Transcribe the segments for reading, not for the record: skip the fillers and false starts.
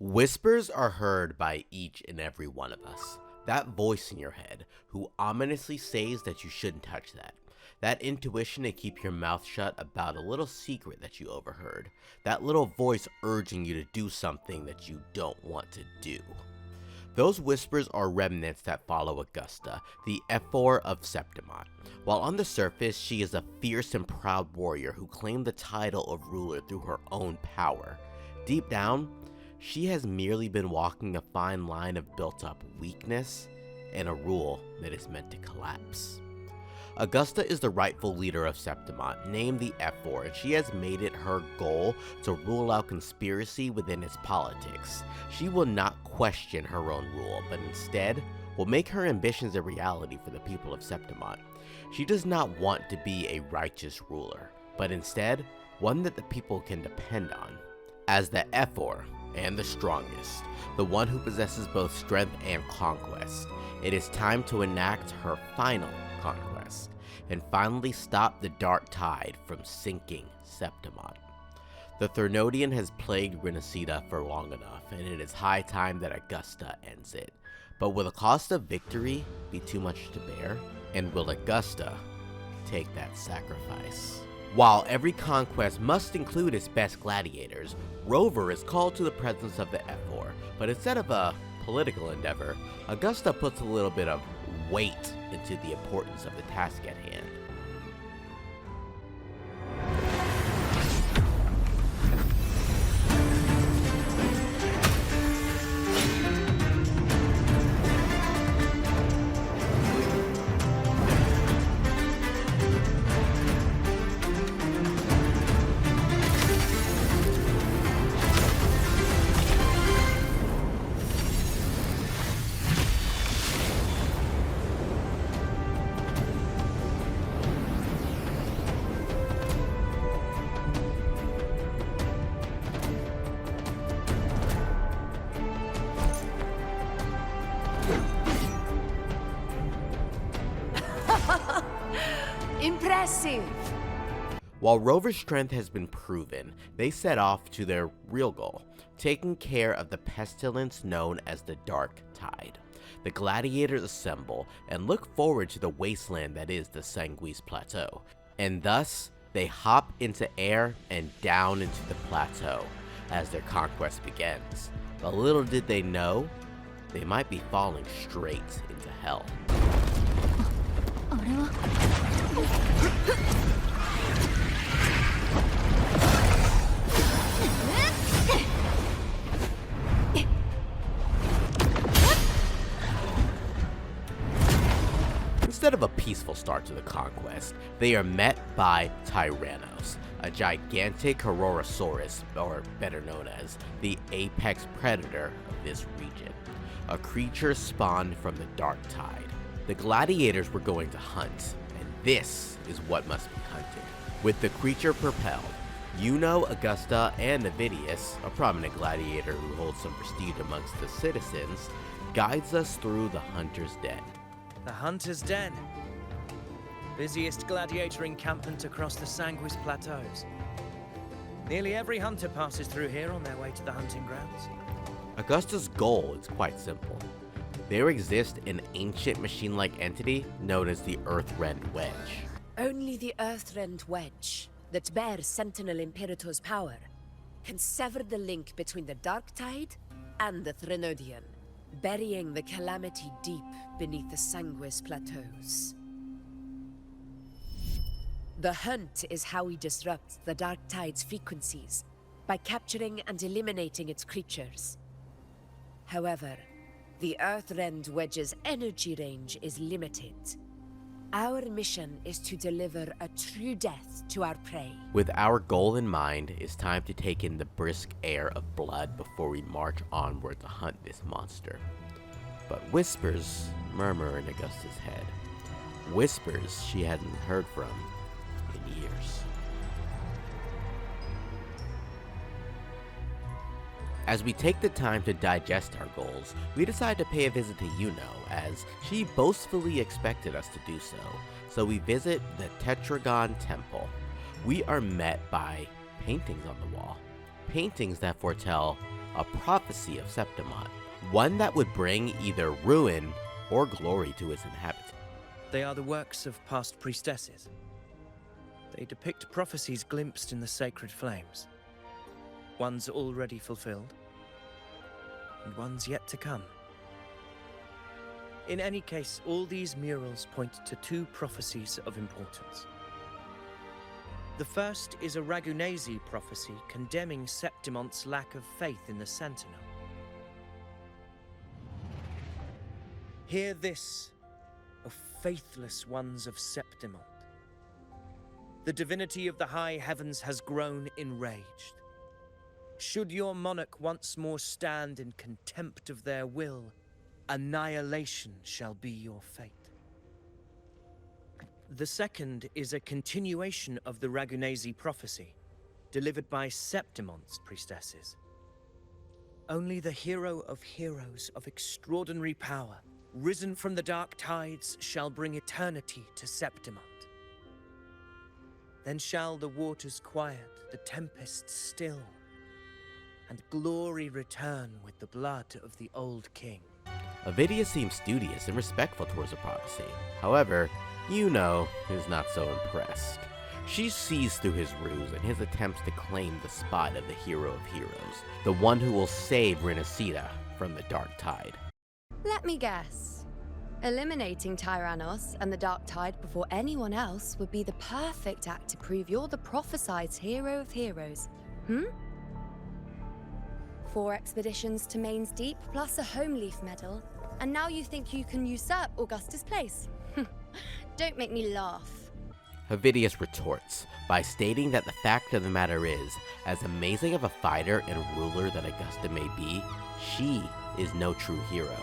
Whispers are heard by each and every one of us. That voice in your head who ominously says that you shouldn't touch that. That intuition to keep your mouth shut about a little secret that you overheard. That little voice urging you to do something that you don't want to do. Those whispers are remnants that follow Augusta, the F4 of Septimont. While on the surface, she is a fierce and proud warrior who claimed the title of ruler through her own power. Deep down, she has merely been walking a fine line of built-up weakness and a rule that is meant to collapse. Augusta is the rightful leader of Septimont, named the F4, and she has made it her goal to rule out conspiracy within its politics. She will not question her own rule, but instead will make her ambitions a reality for the people of Septimont. She does not want to be a righteous ruler, but instead one that the people can depend on. As the F4, and the strongest, the one who possesses both strength and conquest, it is time to enact her final conquest, and finally stop the dark tide from sinking Septimont. The Thernodian has plagued Renacida for long enough, and it is high time that Augusta ends it. But will the cost of victory be too much to bear? And will Augusta take that sacrifice? While every conquest must include its best gladiators, Rover is called to the presence of the F4, but instead of a political endeavor, Augusta puts a little bit of weight into the importance of the task at hand. Impressive! While Rover's strength has been proven, they set off to their real goal, taking care of the pestilence known as the Dark Tide. The gladiators assemble and look forward to the wasteland that is the Sanguis Plateau, and thus they hop into air and down into the plateau as their conquest begins. But little did they know, they might be falling straight into hell. Instead of a peaceful start to the conquest, they are met by Tyrannos, a gigantic Herorosaurus, or better known as the apex predator of this region, a creature spawned from the Dark Tide. The gladiators were going to hunt, and this is what must be hunted. With the creature propelled, Iuno, Augusta, and Avidius, a prominent gladiator who holds some prestige amongst the citizens, guides us through the Hunter's Den. The Hunter's Den. Busiest gladiator encampment across the Sanguis Plateaus. Nearly every hunter passes through here on their way to the hunting grounds. Augusta's goal is quite simple. There exists an ancient machine-like entity known as the Earthrend Wedge. Only the Earthrend Wedge, that bears Sentinel Imperator's power, can sever the link between the Dark Tide and the Threnodian, burying the calamity deep beneath the Sanguis Plateaus. The hunt is how we disrupt the Dark Tide's frequencies, by capturing and eliminating its creatures. However, the Earthrend Wedge's energy range is limited. Our mission is to deliver a true death to our prey. With our goal in mind, it's time to take in the brisk air of blood before we march onward to hunt this monster. But whispers murmur in Augusta's head. Whispers she hadn't heard from in years. As we take the time to digest our goals, we decide to pay a visit to Iuno, as she boastfully expected us to do so. So we visit the Tetragon Temple. We are met by paintings on the wall. Paintings that foretell a prophecy of Septimont, one that would bring either ruin or glory to its inhabitants. They are the works of past priestesses. They depict prophecies glimpsed in the sacred flames. Ones already fulfilled, and ones yet to come. In any case, all these murals point to two prophecies of importance. The first is a Ragunasi prophecy condemning Septimont's lack of faith in the Sentinel. Hear this, O faithless ones of Septimont. The divinity of the high heavens has grown enraged. Should your monarch once more stand in contempt of their will, annihilation shall be your fate. The second is a continuation of the Ragunasi prophecy, delivered by Septimont's priestesses. Only the hero of heroes of extraordinary power, risen from the dark tides, shall bring eternity to Septimont. Then shall the waters quiet, the tempests still, and glory return with the blood of the old king. Avidia seems studious and respectful towards the prophecy. However, Iuno is not so impressed. She sees through his ruse and his attempts to claim the spot of the hero of heroes, the one who will save Renacida from the dark tide. Let me guess. Eliminating Tyrannos and the Dark Tide before anyone else would be the perfect act to prove you're the prophesied hero of heroes. 4 expeditions to Main's Deep, plus a Home Leaf medal, and now you think you can usurp Augusta's place? Don't make me laugh. Avidius retorts by stating that the fact of the matter is, as amazing of a fighter and ruler that Augusta may be, she is no true hero.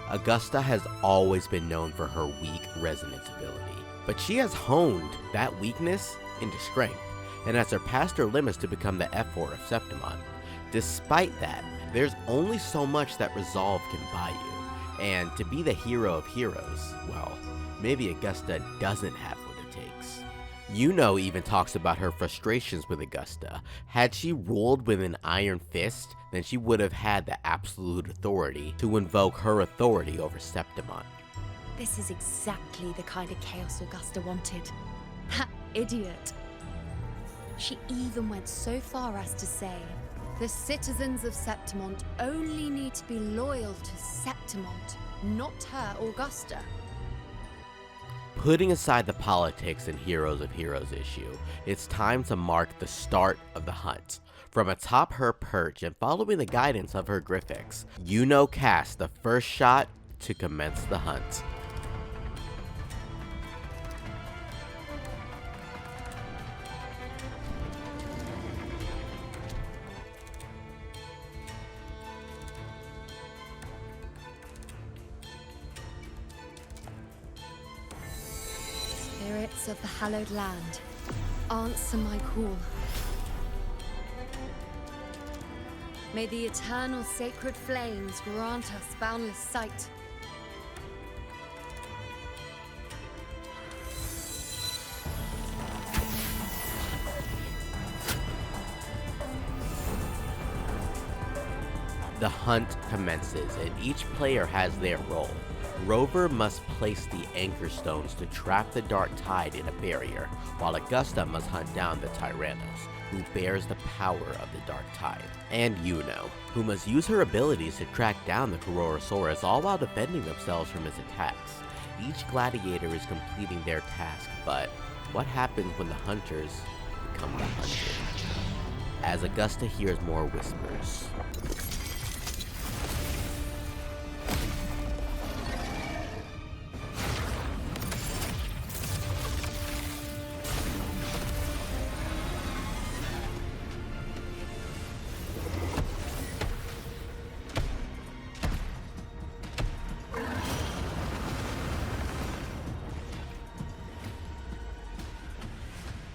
Augusta has always been known for her weak resonance ability, but she has honed that weakness into strength, and has surpassed her limits to become the F4 of Septimont. Despite that, there's only so much that resolve can buy you, and to be the hero of heroes, well, maybe Augusta doesn't have what it takes. Iuno even talks about her frustrations with Augusta. Had she ruled with an iron fist, then she would have had the absolute authority to invoke her authority over Septimont. This is exactly the kind of chaos Augusta wanted. Ha, idiot. She even went so far as to say, the citizens of Septimont only need to be loyal to Septimont, not her Augusta. Putting aside the politics and Heroes of Heroes issue, it's time to mark the start of the hunt. From atop her perch and following the guidance of her Griffix, Iuno casts the first shot to commence the hunt. Spirits of the hallowed land, answer my call. May the eternal sacred flames grant us boundless sight. The hunt commences, and each player has their role. Rover must place the anchor stones to trap the dark tide in a barrier, while Augusta must hunt down the Tyrannos, who bears the power of the dark tide, and Iuno, who must use her abilities to track down the Kororosaurus, all while defending themselves from its attacks. Each gladiator is completing their task, but what happens when the hunters become the hunted? As Augusta hears more whispers.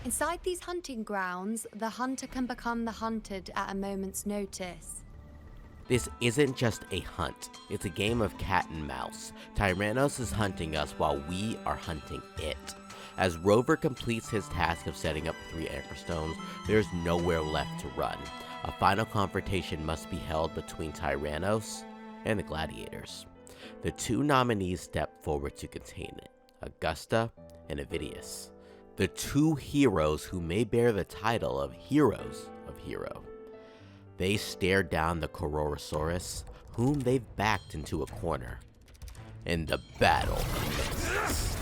Inside these hunting grounds, the hunter can become the hunted at a moment's notice. This isn't just a hunt, it's a game of cat and mouse. Tyrannos is hunting us while we are hunting it. As Rover completes his task of setting up 3 anchor stones, there's nowhere left to run. a final confrontation must be held between Tyrannos and the gladiators. The two nominees step forward to contain it, Augusta and Avidius, the two heroes who may bear the title of Heroes of Hero. They stare down the Kororosaurus, whom they've backed into a corner, and the battle commences.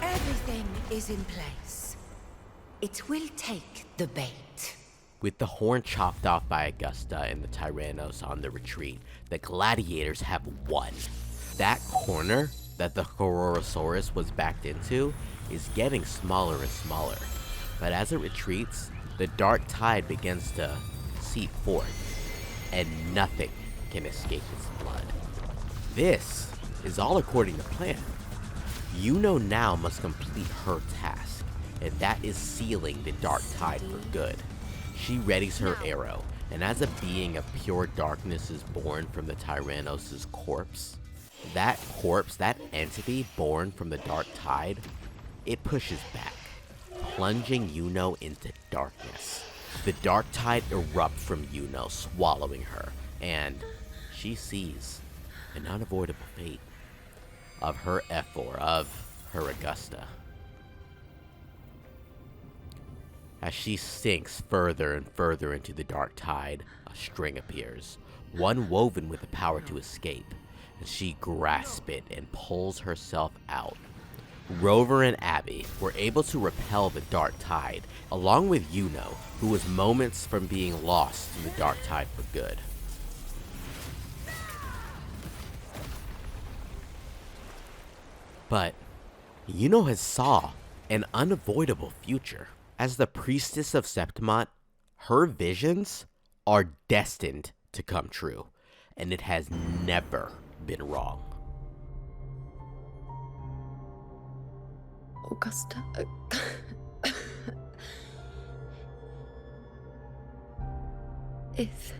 Everything is in place. It will take the bait. With the horn chopped off by Augusta and the Tyrannos on the retreat, the gladiators have won. That corner that the Kororosaurus was backed into is getting smaller and smaller, but as it retreats, the dark tide begins to seep forth, and nothing can escape its blood. This is all according to plan. Iuno now must complete her task, and that is sealing the dark tide for good. She readies her arrow, and as a being of pure darkness is born from the Tyrannos' corpse, that entity born from the dark tide, it pushes back, plunging Iuno into darkness. The dark tide erupts from Iuno, swallowing her, and she sees an unavoidable fate of her Ephor, of her Augusta. As she sinks further and further into the dark tide, a string appears, one woven with the power to escape, and she grasps it and pulls herself out. Rover and Abby were able to repel the dark tide, along with Iuno, who was moments from being lost in the dark tide for good. But Iuno has saw an unavoidable future. As the priestess of Septimont, her visions are destined to come true, and it has never been wrong. Augusta. If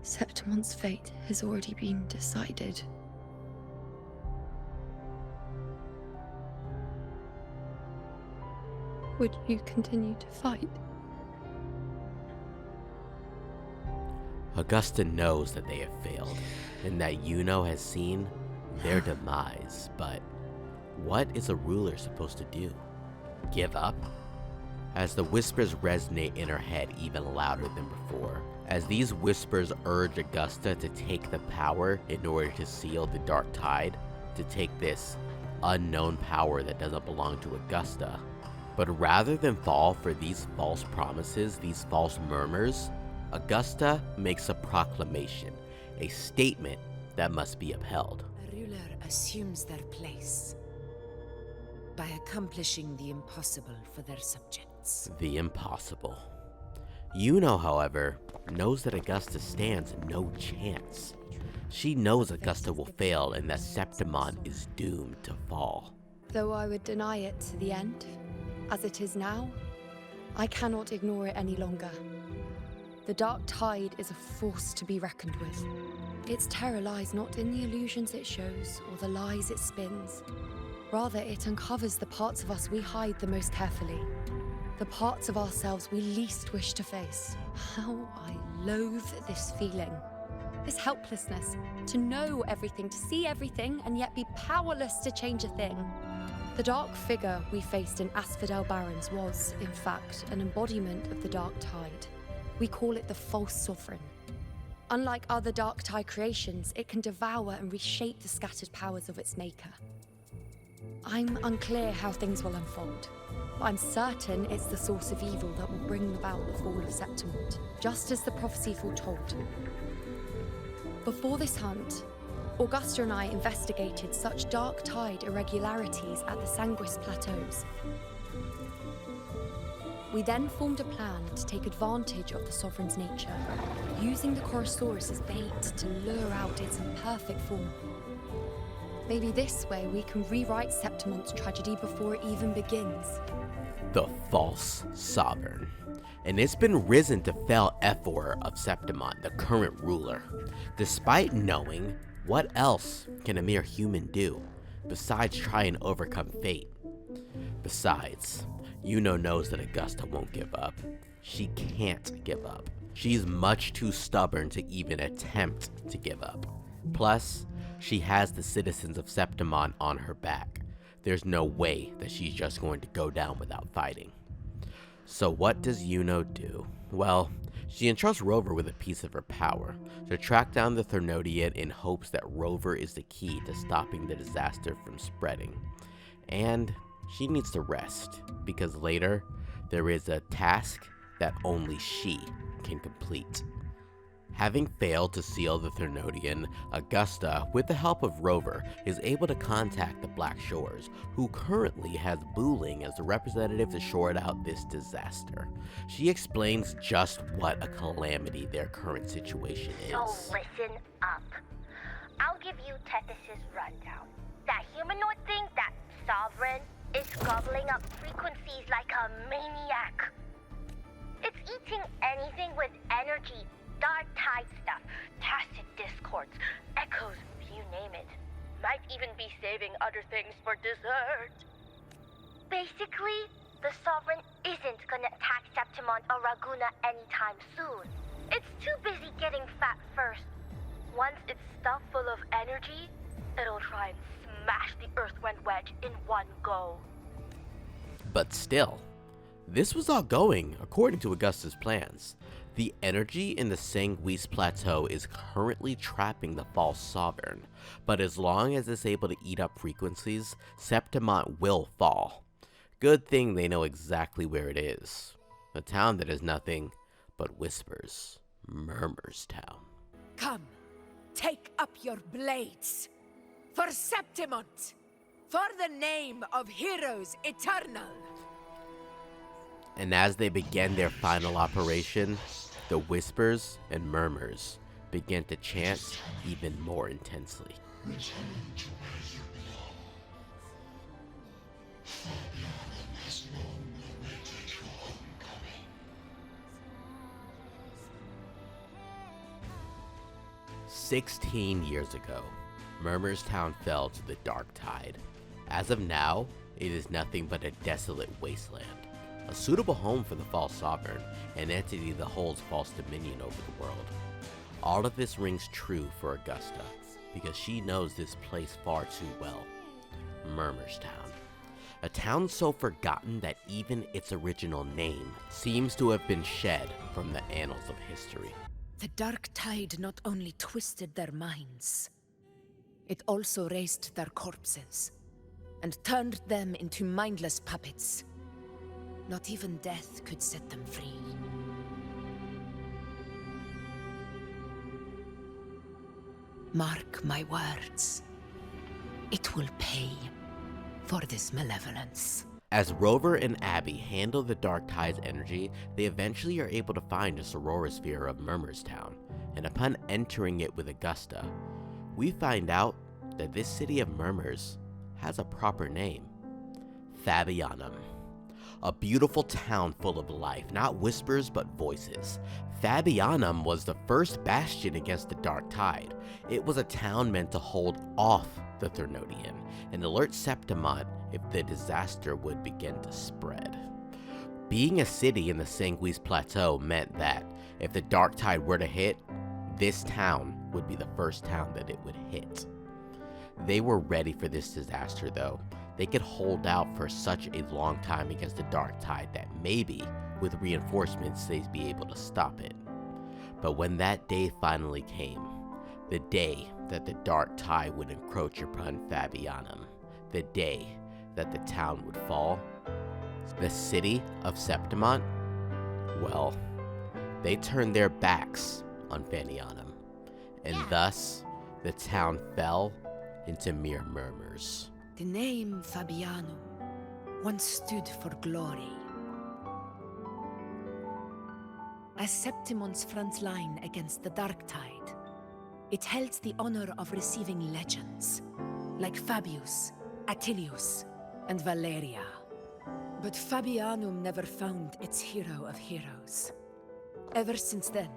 Septimont's fate has already been decided, would you continue to fight? Augusta knows that they have failed, and that Iuno has seen their demise, but what is a ruler supposed to do? Give up? As the whispers resonate in her head even louder than before, as these whispers urge Augusta to take the power in order to seal the dark tide, to take this unknown power that doesn't belong to Augusta. But rather than fall for these false promises, these false murmurs, Augusta makes a proclamation, a statement that must be upheld. A ruler assumes their place by accomplishing the impossible for their subjects. The impossible. Iuno, however, knows that Augusta stands no chance. She knows Augusta will fail and that Septimont is doomed to fall. Though I would deny it to the end, as it is now, I cannot ignore it any longer. The dark tide is a force to be reckoned with. Its terror lies not in the illusions it shows or the lies it spins. Rather, it uncovers the parts of us we hide the most carefully. The parts of ourselves we least wish to face. How I loathe this feeling. This helplessness, to know everything, to see everything, and yet be powerless to change a thing. The dark figure we faced in Asphodel Barrens was, in fact, an embodiment of the dark tide. We call it the false sovereign. Unlike other dark tide creations, it can devour and reshape the scattered powers of its maker. I'm unclear how things will unfold, but I'm certain it's the source of evil that will bring about the fall of Septimont, just as the prophecy foretold. Before this hunt, Augusta and I investigated such dark tide irregularities at the Sanguis Plateaus. We then formed a plan to take advantage of the Sovereign's nature, using the Chorosaurus as bait to lure out its imperfect form. Maybe this way we can rewrite Septimont's tragedy before it even begins. The false sovereign. And it's been risen to fell Ephor of Septimont, the current ruler. Despite knowing, what else can a mere human do besides try and overcome fate? Besides, Iuno knows that Augusta won't give up. She can't give up. She's much too stubborn to even attempt to give up. Plus, she has the citizens of Septimont on her back. There's no way that she's just going to go down without fighting. So what does Iuno do? Well, she entrusts Rover with a piece of her power, to track down the Thernodian in hopes that Rover is the key to stopping the disaster from spreading. And she needs to rest, because later, there is a task that only she can complete. Having failed to seal the Thernodian, Augusta, with the help of Rover, is able to contact the Black Shores, who currently has Booling as the representative to short out this disaster. She explains just what a calamity their current situation is. So listen up. I'll give you Tethys' rundown. That humanoid thing, that sovereign, is gobbling up frequencies like a maniac. It's eating anything with energy. Dark tide stuff, tacit discords, echoes, you name it. Might even be saving other things for dessert. Basically, the Sovereign isn't gonna attack Septimont or Raguna anytime soon. It's too busy getting fat first. Once it's stuffed full of energy, it'll try and smash the Earthwind Wedge in one go. But still, this was all going according to Augusta's plans. The energy in the Sanguis Plateau is currently trapping the false sovereign, but as long as it's able to eat up frequencies, Septimont will fall. Good thing they know exactly where it is. A town that is nothing but whispers. Murmurstown. Come, take up your blades. For Septimont! For the name of heroes eternal! And as they begin their final operation, the whispers and murmurs begin to chant even more intensely. 16 years ago, Murmurstown fell to the dark tide. As of now, it is nothing but a desolate wasteland. A suitable home for the false sovereign, an entity that holds false dominion over the world. All of this rings true for Augusta, because she knows this place far too well. Murmurstown. A town so forgotten that even its original name seems to have been shed from the annals of history. The dark tide not only twisted their minds, it also raised their corpses, and turned them into mindless puppets. Not even death could set them free. Mark my words. It will pay for this malevolence. As Rover and Abby handle the Dark Tide's energy, they eventually are able to find a sororosphere of Murmurstown, and upon entering it with Augusta, we find out that this city of murmurs has a proper name. Fabianum. A beautiful town full of life, not whispers but voices. Fabianum was the first bastion against the Dark Tide. It was a town meant to hold off the Thernodian and alert Septimont if the disaster would begin to spread. Being a city in the Sanguis Plateau meant that if the Dark Tide were to hit, this town would be the first town that it would hit. They were ready for this disaster though. They could hold out for such a long time against the Dark Tide that maybe, with reinforcements, they'd be able to stop it. But when that day finally came, the day that the Dark Tide would encroach upon Fabianum, the day that the town would fall, the city of Septimont, well, they turned their backs on Fabianum, and thus the town fell into mere murmurs. The name Fabianum once stood for glory. As Septimont's front line against the Dark Tide, it held the honor of receiving legends, like Fabius, Attilius, and Valeria. But Fabianum never found its hero of heroes. Ever since then,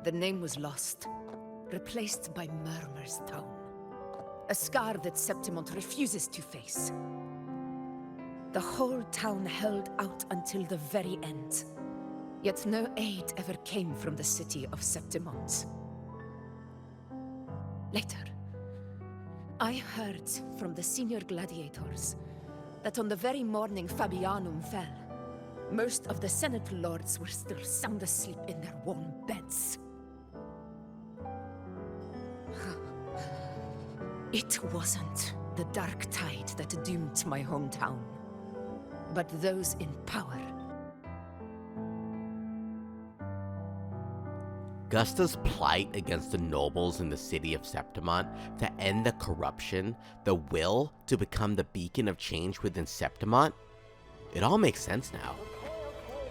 the name was lost, replaced by Murmurstown. A scar that Septimont refuses to face. The whole town held out until the very end. Yet no aid ever came from the city of Septimont. Later, I heard from the senior gladiators that on the very morning Fabianum fell, most of the Senate lords were still sound asleep in their warm beds. It wasn't the Dark Tide that doomed my hometown, but those in power. Augusta's plight against the nobles in the city of Septimont to end the corruption, the will to become the beacon of change within Septimont, it all makes sense now.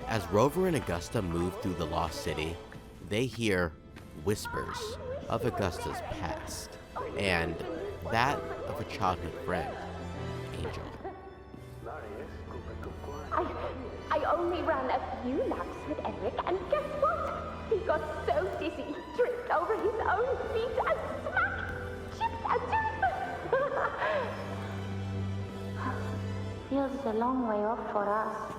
As Rover and Augusta move through the lost city, they hear whispers of Augusta's past, and that of a childhood friend, Angel. I only ran a few laps with Eric, and guess what? He got so dizzy, he tripped over his own feet and smack! Chipped a tooth! Feels a long way off for us.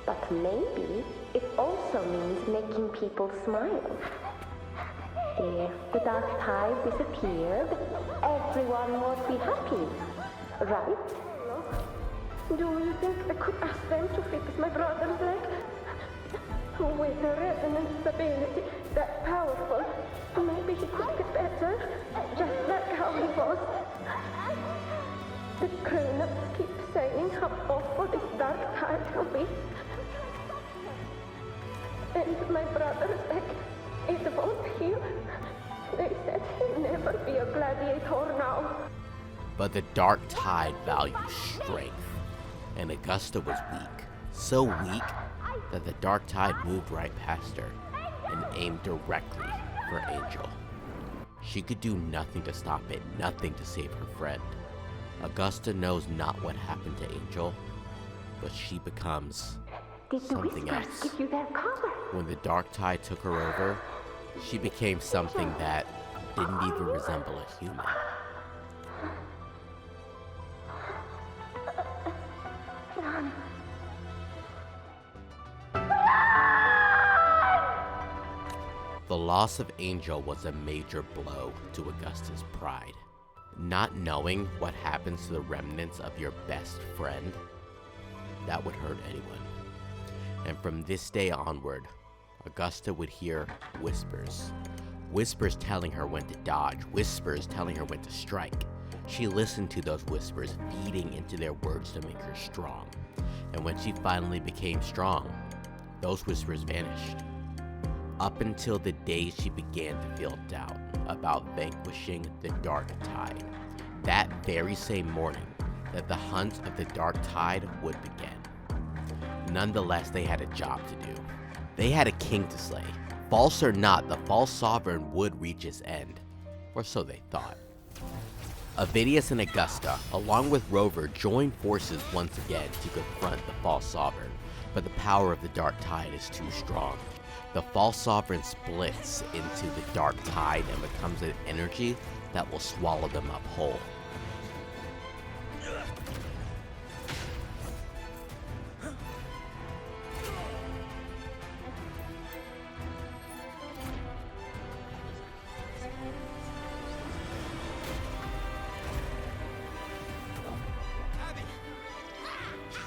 But maybe it also means making people smile. If the Dark Tide disappeared, everyone would be happy, right? Do you think I could ask them to fix my brother's leg? With a resonance ability that powerful, maybe he could get better, just like how he was. The grown-ups keep saying how awful this Dark Tide will be. And my brother's leg, it won't heal. They said he'll never be a gladiator now. But the Dark Tide values strength, and Augusta was weak. So weak that the Dark Tide moved right past her and aimed directly for Angel. She could do nothing to stop it, nothing to save her friend. Augusta knows not what happened to Angel, but she becomes something else. Give you their cover? When the Dark Tide took her over, she became something that didn't even resemble a human. The loss of Angel was a major blow to Augusta's pride. Not knowing what happens to the remnants of your best friend, that would hurt anyone. And from this day onward, Augusta would hear whispers. Whispers telling her when to dodge, whispers telling her when to strike. She listened to those whispers, feeding into their words to make her strong. And when she finally became strong, those whispers vanished. Up until the day she began to feel doubt about vanquishing the Dark Tide. That very same morning that the hunt of the Dark Tide would begin. Nonetheless, they had a job to do. They had a king to slay. False or not, the false sovereign would reach his end. Or so they thought. Avidius and Augusta, along with Rover, joined forces once again to confront the false sovereign, but the power of the Dark Tide is too strong. The false sovereign splits into the Dark Tide and becomes an energy that will swallow them up whole.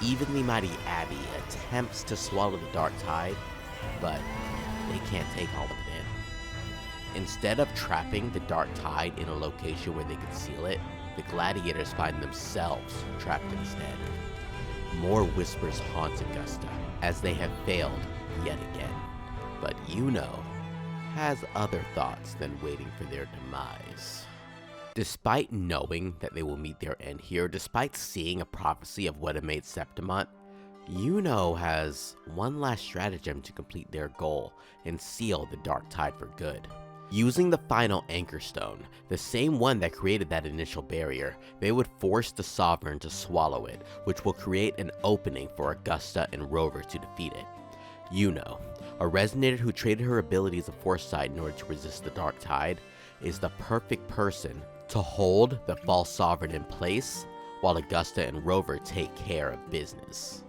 Even the mighty Abby attempts to swallow the Dark Tide, but they can't take all of it in. Instead of trapping the Dark Tide in a location where they could seal it, the gladiators find themselves trapped instead. More whispers haunt Augusta, as they have failed yet again. But Iuno has other thoughts than waiting for their demise. Despite knowing that they will meet their end here, despite seeing a prophecy of what had made Septimont, Iuno has one last stratagem to complete their goal and seal the dark tide for good. Using the final anchor stone, the same one that created that initial barrier, they would force the Sovereign to swallow it, which will create an opening for Augusta and Rover to defeat it. Iuno, a resonator who traded her abilities of foresight in order to resist the dark tide, is the perfect person to hold the false Sovereign in place while Augusta and Rover take care of business.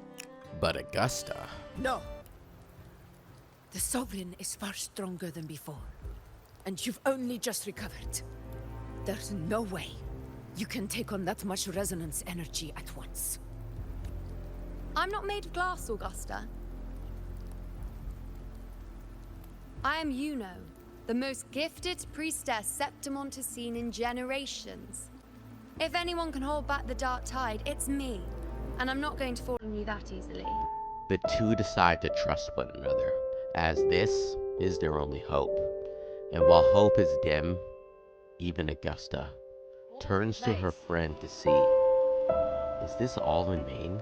But Augusta... No! The Sovereign is far stronger than before, and you've only just recovered. There's no way you can take on that much resonance energy at once. I'm not made of glass, Augusta. I am Iuno, the most gifted priestess Septimont has seen in generations. If anyone can hold back the dark tide, it's me. And I'm not going to fall on you that easily. The two decide to trust one another, as this is their only hope. And while hope is dim, even Augusta turns to her friend to see, is this all in vain?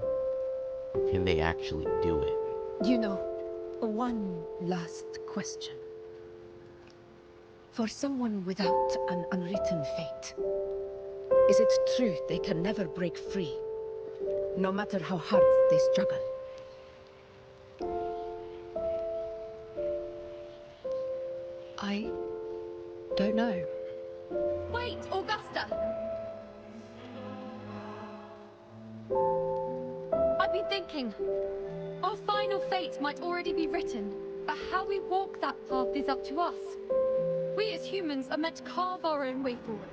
Or can they actually do it? One last question. For someone without an unwritten fate, is it true they can never break free, no matter how hard they struggle? I don't know. Wait, Augusta! I've been thinking, our final fate might already be written, but how we walk that path is up to us. We as humans are meant to carve our own way forward.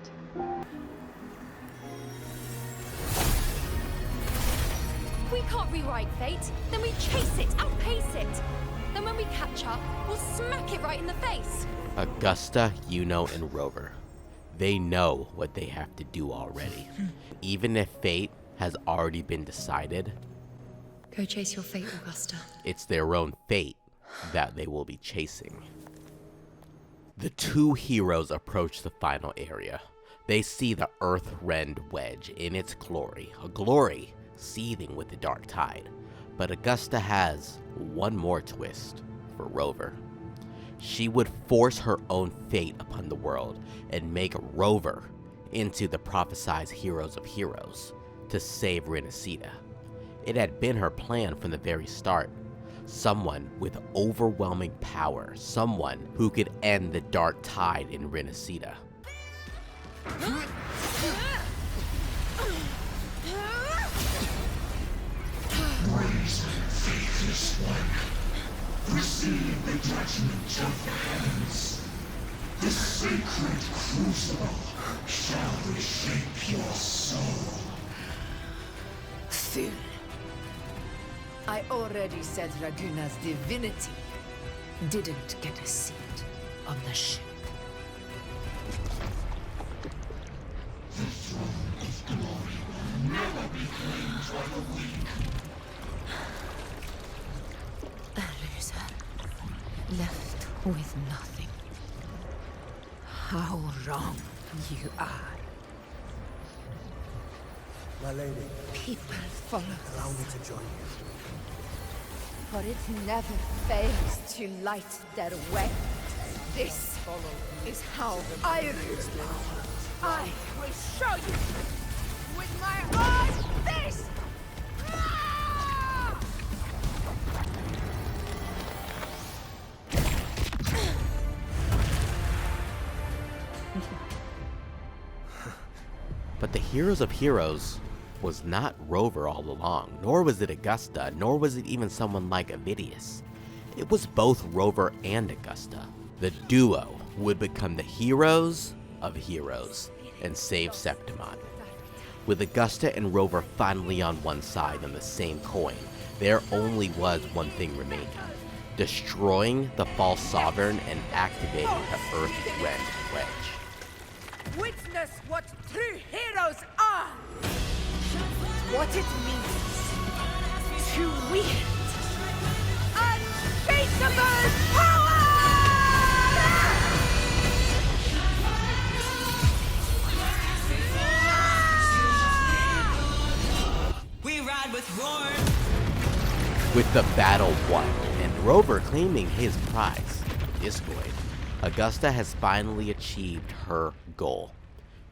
We can't rewrite fate, then we chase it, outpace it. Then when we catch up, we'll smack it right in the face. Augusta, Iuno, and Rover. They know what they have to do already. Even if fate has already been decided, Go chase your fate, Augusta. it's their own fate that they will be chasing. The two heroes approach the final area. They see the Earth-Rend Wedge in its glory, a glory seething with the dark tide. But Augusta has one more twist for Rover. She would force her own fate upon the world and make Rover into the prophesized heroes of heroes to save Renacida. It had been her plan from the very start. Someone with overwhelming power, someone who could end the dark tide in Renacida. Rise, faithless one. Receive the judgment of the heavens. The sacred crucible shall reshape your soul. Fool. I already said Raguna's divinity didn't get a seat on the ship. The throne of glory will never be claimed by the weak. A loser, left with nothing. How wrong you are. My lady, People follow allow us, me to join you. for it never fails to light their way. This is how I rule. I will show you with my own fist! Ah! But the heroes of heroes was not Rover all along, nor was it Augusta, nor was it even someone like Avidius. It was both Rover and Augusta. The duo would become the heroes of heroes and save Septimont. With Augusta and Rover finally on one side on the same coin, there only was one thing remaining: destroying the false sovereign and activating the Earth-Rend Wedge. Witness what true heroes are! What it means to wield untraceable power! With the battle won, and Rover claiming his prize, Discoid, Augusta has finally achieved her goal.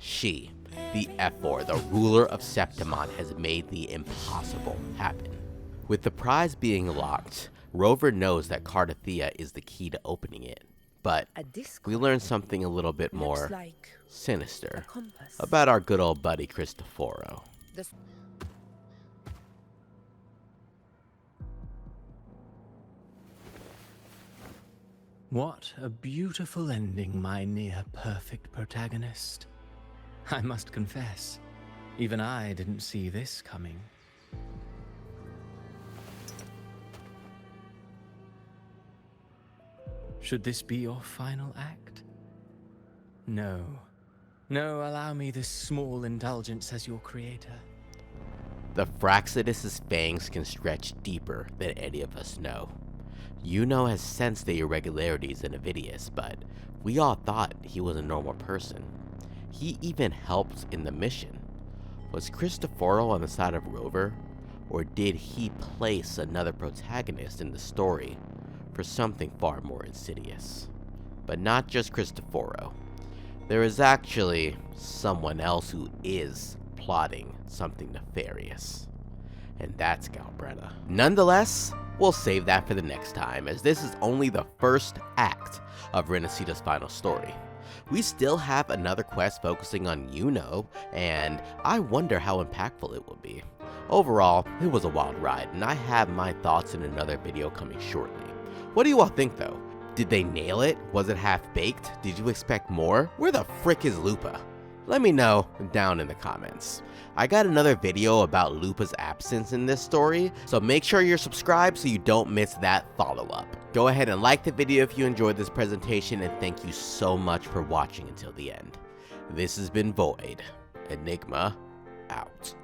She, the F4, the ruler of Septimont, has made the impossible happen. With the prize being locked, Rover knows that Cardathea is the key to opening it. But we learn something a little bit more sinister about our good old buddy Cristoforo. What a beautiful ending, my near-perfect protagonist. I must confess, even I didn't see this coming. Should this be your final act? No. No, allow me this small indulgence as your creator. The Fraxidus' fangs can stretch deeper than any of us know. Iuno has sensed the irregularities in Avidius, but we all thought he was a normal person. He even helped in the mission. Was Cristoforo on the side of Rover, or did he place another protagonist in the story for something far more insidious? But not just Cristoforo. There is actually someone else who is plotting something nefarious, and that's Galbretta. Nonetheless, we'll save that for the next time, as this is only the first act of Renacita's final story. We still have another quest focusing on Iuno, and I wonder how impactful it will be. Overall, it was a wild ride, and I have my thoughts in another video coming shortly. What do you all think though? Did they nail it? Was it half-baked? Did you expect more? Where the frick is Lupa? Let me know down in the comments. I got another video about Lupa's absence in this story, so make sure you're subscribed so you don't miss that follow-up. Go ahead and like the video if you enjoyed this presentation, and thank you so much for watching until the end. This has been VoidEnigma, out.